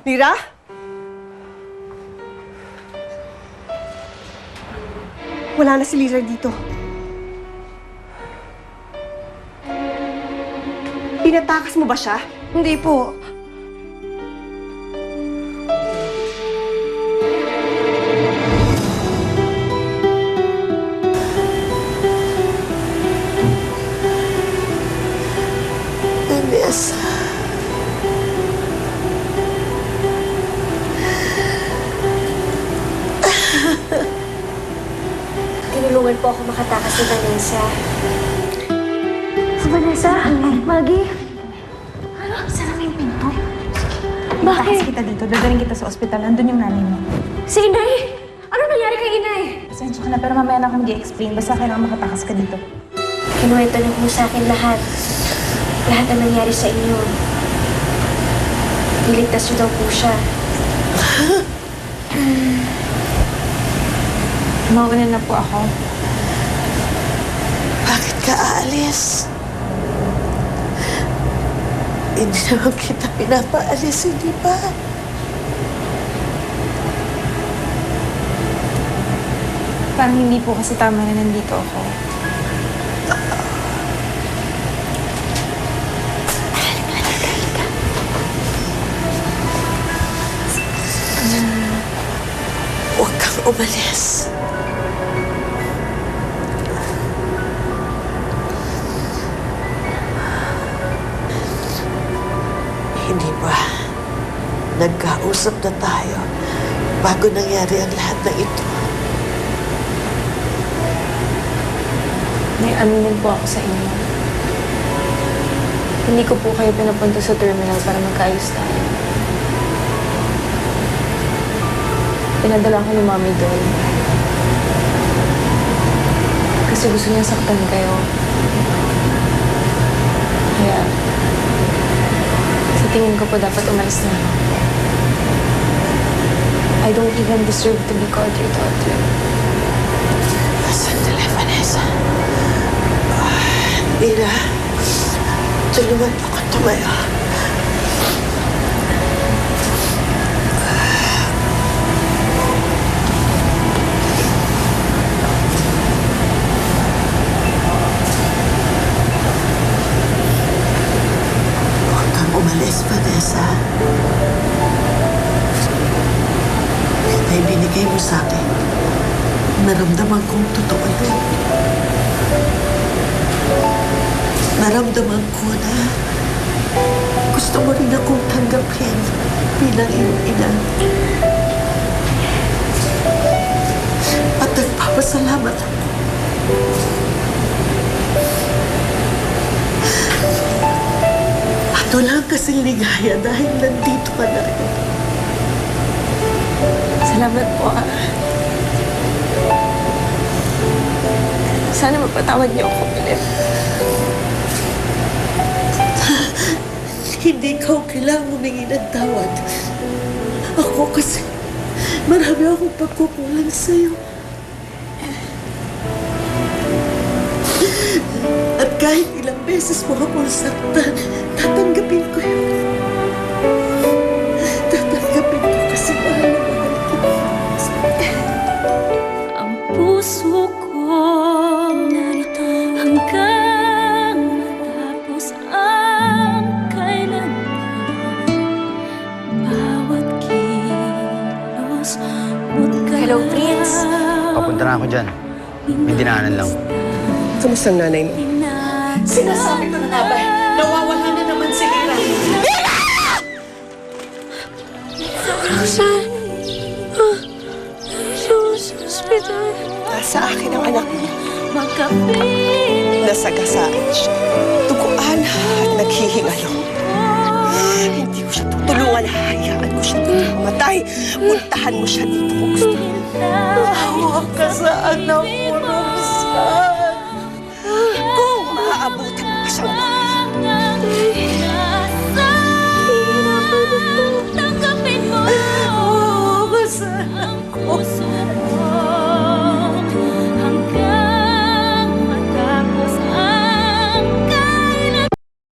Mira? Wala na si Lizard dito. Pinatakas mo ba siya? Hindi po. Vanessa. Tinulungan po ako makatakas ni Vanessa. Si Vanessa? Maggie? Ano? Sarap yung pinto. Bakit? Kita dito. Dadaling kita sa ospital. Nandun yung nanay mo. Si Inay! Ano nangyari kay Inay? Pasensya ka na, pero mamaya na akong mag-i-explain. Basta kailangan makatakas ka dito. Kinuwento niyo po sa akin lahat. Lahat na nangyari sa inyo. Niligtas niyo daw po siya. Mauna na po ako. Bakit ka aalis? Hindi naman kita pinapaalis, hindi ba? Parang hindi po kasi tama na nandito ako. Huwag kang umalis. Hindi ba? Nagkausap na tayo bago nangyari ang lahat ng ito. May aminin po ako sa inyo. Hindi ko po kayo pinapunta sa terminal para magkaayos tayo. Pinadala ko ni Mami doon. Kasi gusto niya saktan kayo. Kaya, sa tingin ko po dapat umalis na ako. I don't even deserve to be called your daughter. Sandali, Vanessa. Mira, tulungan ako tumayo. Huwag kang umalis, Vanessa. May binigay mo sa akin. Naramdaman kong totoo yun. Naramdaman ko na gusto mo rin akong tanggapin bilang iyong ina. At nagpapasalamat ako. At wala kasing ligaya dahil nandito ka na rin. Salamat po, Sana mapatawad niyo ako ulit. Hindi ikaw kailangang humingi ng tawad. Ako kasi marami akong pagkukulang sa'yo. At kahit ilang beses mo akong saktan, tatanggapin ko yun. Tatanggapin ko kasi mahal na mahal kita. Ang puso ko narito hanggang matapos ang kailanman. Bawat kilos mo't Hello, Prince. Papunta na ako dyan. May dinaanan lang. Kamusta ang nanay mo? Sinasabi ko na nga ba, nawawala na naman si Mira. Rosan! Sa hospital. Nasa akin ang anak niya. Magkapiling. Nasagasaan siya. Tuguan at naghihingalo. Hindi ko siya tutulungan. Hayaan ko siya dito mamatay. Puntahan mo siya dito kung gusto mo. Hawak ka sa anak mo, Rosan. Kung maaabutan mo pa siyang